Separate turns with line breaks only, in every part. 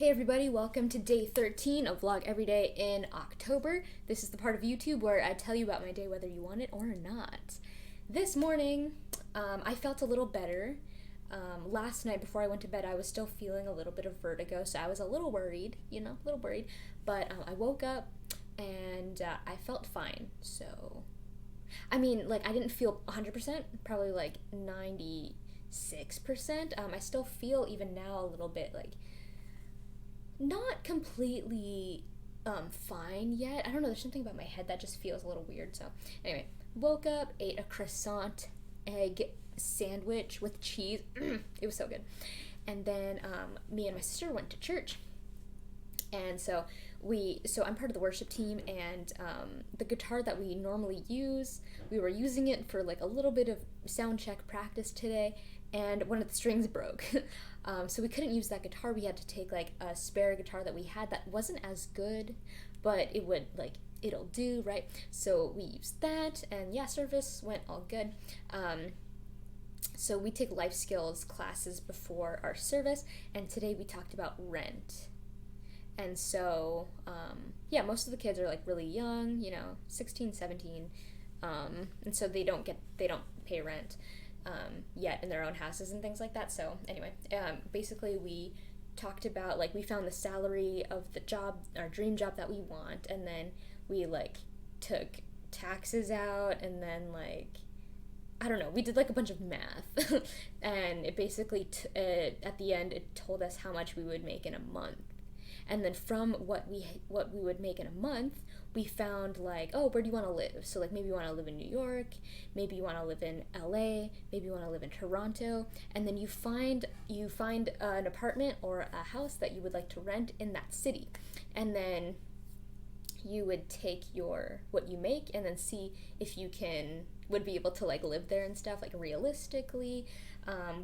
Hey everybody, welcome to day 13 of Vlog Every Day in October. This is the part of YouTube where I tell you about my day whether you want it or not. This morning, I felt a little better. Last night before I went to bed, I was still feeling a little bit of vertigo, so I was a little worried, a little worried. But I woke up and I felt fine. So, I didn't feel 100%, probably like 96%. I still feel even now a little bit like not completely fine yet. I don't know, there's something about my head that just feels a little weird. So anyway, woke up, ate a croissant egg sandwich with cheese. It was so good. And then me and my sister went to church. And so I'm part of the worship team, and the guitar that we normally use, we were using it for like a little bit of sound check practice today, and one of the strings broke. So we couldn't use that guitar. We had to take like a spare guitar that we had that wasn't as good, but it'll do, right? So we used that, and yeah, service went all good. So we take life skills classes before our service, and today we talked about rent. And so, yeah, most of the kids are like really young, 16, 17. And so they don't pay rent yet in their own houses and things like that. So anyway, basically we talked about, like, we found the salary of the job, our dream job that we want, and then we like took taxes out, and then like, I don't know, we did like a bunch of math. And it basically at the end it told us how much we would make in a month. And then from what we would make in a month, we found like, oh, where do you want to live? So like, maybe you want to live in New York, maybe you want to live in LA, maybe you want to live in Toronto, and then you find an apartment or a house that you would like to rent in that city. And then you would take what you make and then see if you would be able to like live there and stuff, like realistically.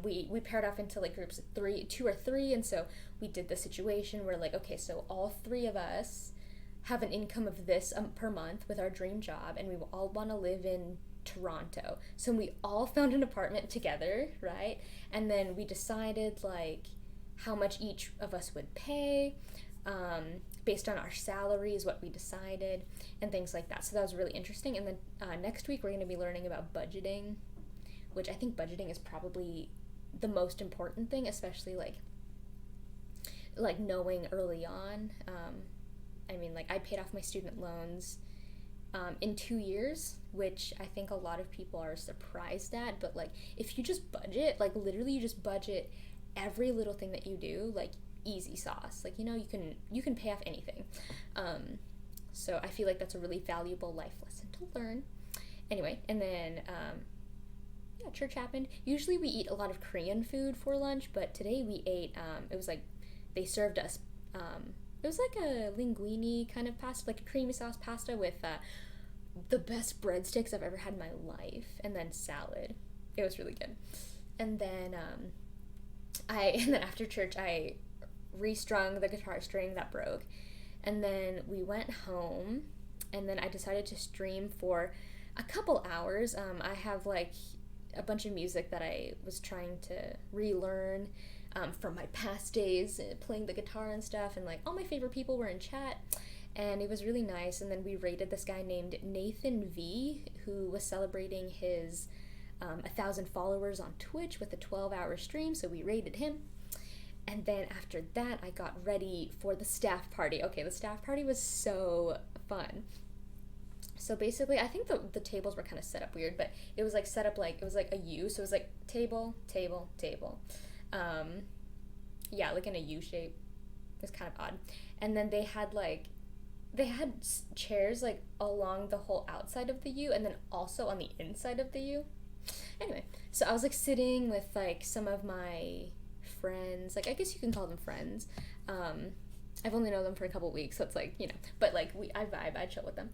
We paired off into like groups of two or three, and so we did the situation where like, okay, so all three of us have an income of this per month with our dream job, and we all want to live in Toronto. So we all found an apartment together, right? And then we decided like how much each of us would pay, based on our salaries, what we decided, and things like that. So that was really interesting. And then next week we're going to be learning about budgeting, which I think budgeting is probably the most important thing, especially like knowing early on. I paid off my student loans in 2 years, which I think a lot of people are surprised at. But like, if you just budget, like literally you just budget every little thing that you do, like easy sauce. Like, you can pay off anything. So I feel like that's a really valuable life lesson to learn. Anyway, and then yeah, church happened. Usually we eat a lot of Korean food for lunch, but today we ate, it was like, they served us, it was like a linguine kind of pasta, like a creamy sauce pasta with the best breadsticks I've ever had in my life, and then salad. It was really good. And then and then after church I restrung the guitar string that broke, and then we went home, and then I decided to stream for a couple hours. I have like a bunch of music that I was trying to relearn from my past days playing the guitar and stuff, and like all my favorite people were in chat, and it was really nice. And then we rated this guy named Nathan V, who was celebrating his 1,000 followers on Twitch with a 12-hour stream, so we rated him. And then after that I got ready for the staff party. Okay, the staff party was so fun. So basically, I think the tables were kind of set up weird, but it was like set up like, it was like a U, so it was like table, table, table. Yeah, like in a U shape. It was kind of odd. And then they had chairs like along the whole outside of the U, and then also on the inside of the U. Anyway, so I was like sitting with like some of my friends, like I guess you can call them friends. I've only known them for a couple weeks, so it's like, but like I vibe, I chill with them.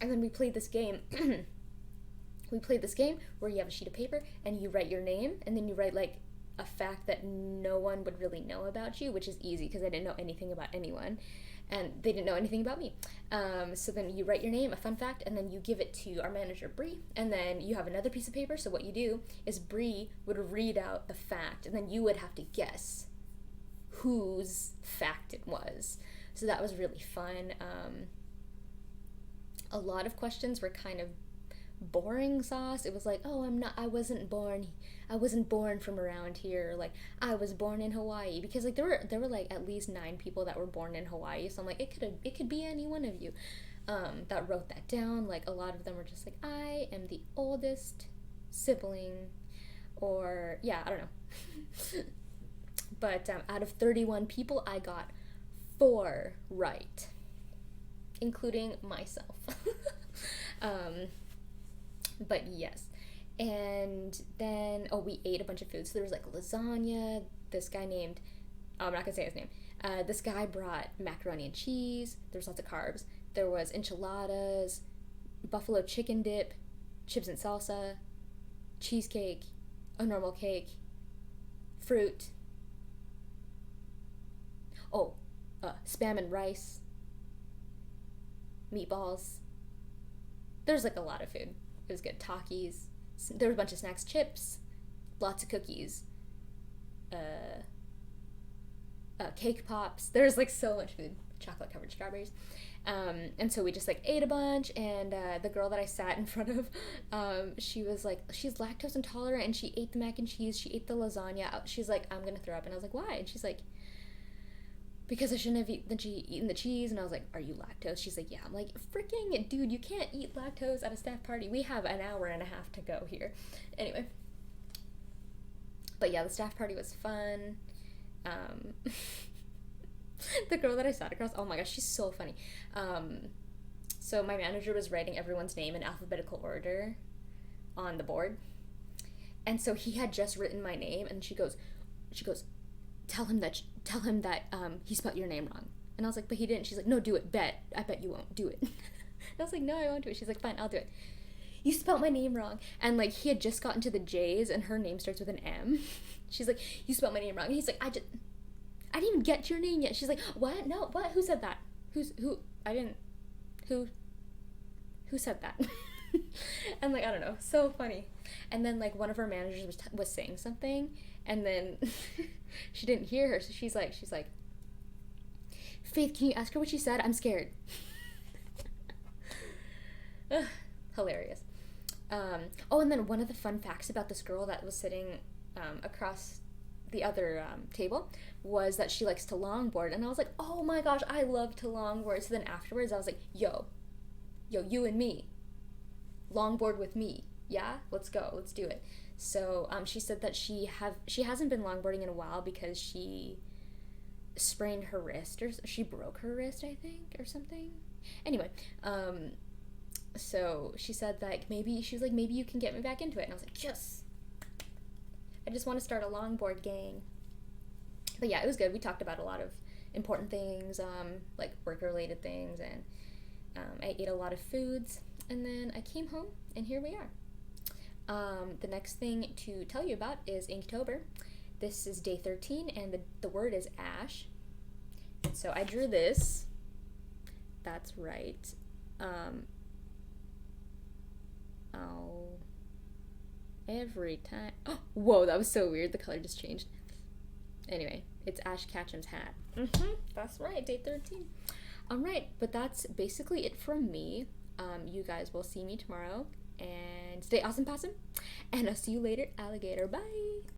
And then we played this game. Where you have a sheet of paper and you write your name, and then you write like a fact that no one would really know about you, which is easy because I didn't know anything about anyone, and they didn't know anything about me. So then you write your name, a fun fact, and then you give it to our manager, Bree, and then you have another piece of paper. So what you do is Bree would read out the fact, and then you would have to guess whose fact it was. So that was really fun. A lot of questions were kind of boring sauce. It was like, oh, I wasn't born from around here. Like, I was born in Hawaii, because like there were like at least 9 people that were born in Hawaii. So I'm like, it could be any one of you that wrote that down. Like, a lot of them were just like, I am the oldest sibling, or yeah, I don't know. But out of 31 people, I got 4 right, including myself. But yes. And then, we ate a bunch of food. So there was like lasagna. This guy named, I'm not gonna say his name. This guy brought macaroni and cheese. There was lots of carbs. There was enchiladas, buffalo chicken dip, chips and salsa, cheesecake, a normal cake, fruit. Spam and rice, meatballs. There's like a lot of food. It was good. Takis. There was a bunch of snacks, chips, lots of cookies, cake pops. There's like so much food. Chocolate covered strawberries. And so we just like ate a bunch, and the girl that I sat in front of, she was like, she's lactose intolerant, and she ate the mac and cheese, she ate the lasagna. She's like, I'm gonna throw up. And I was like, why? And she's like, because I shouldn't have eaten the cheese. And I was like, are you lactose? She's like, yeah. I'm like, freaking dude, you can't eat lactose at a staff party. We have an hour and a half to go here. Anyway. But yeah, the staff party was fun. The girl that I sat across, oh my gosh, she's so funny. So my manager was writing everyone's name in alphabetical order on the board. And so he had just written my name, and she goes, tell him that he spelled your name wrong. And I was like, but he didn't. She's like, no, do it. I bet you won't. Do it. And I was like, no, I won't do it. She's like, fine, I'll do it. You spelled my name wrong. And like, he had just gotten to the J's, and her name starts with an M. She's like, you spelled my name wrong. And he's like, I didn't even get your name yet. She's like, what? No, what? Who said that? Who said that? And like, I don't know, so funny. And then like one of our managers was saying something, and then she didn't hear her, so she's like, Faith, can you ask her what she said? I'm scared. Hilarious. And then one of the fun facts about this girl that was sitting across the other table was that she likes to longboard. And I was like, oh my gosh, I love to longboard. So then afterwards I was like, yo, you and me, longboard with me. Yeah, let's go, let's do it. So she said that she hasn't been longboarding in a while because she sprained her wrist, or she broke her wrist, I think, or something. Anyway, so she said that maybe you can get me back into it. And I was like, yes, I just want to start a longboard gang. But yeah, it was good. We talked about a lot of important things, like work-related things, and I ate a lot of foods, and then I came home, and here we are. The next thing to tell you about is Inktober. This is day 13, and the word is ash. So I drew this. That's right. Every time. Oh, whoa, that was so weird. The color just changed. Anyway, it's Ash Ketchum's hat. That's right, day 13. All right, but that's basically it from me. You guys will see me tomorrow, and stay awesome, possum, and I'll see you later, alligator. Bye.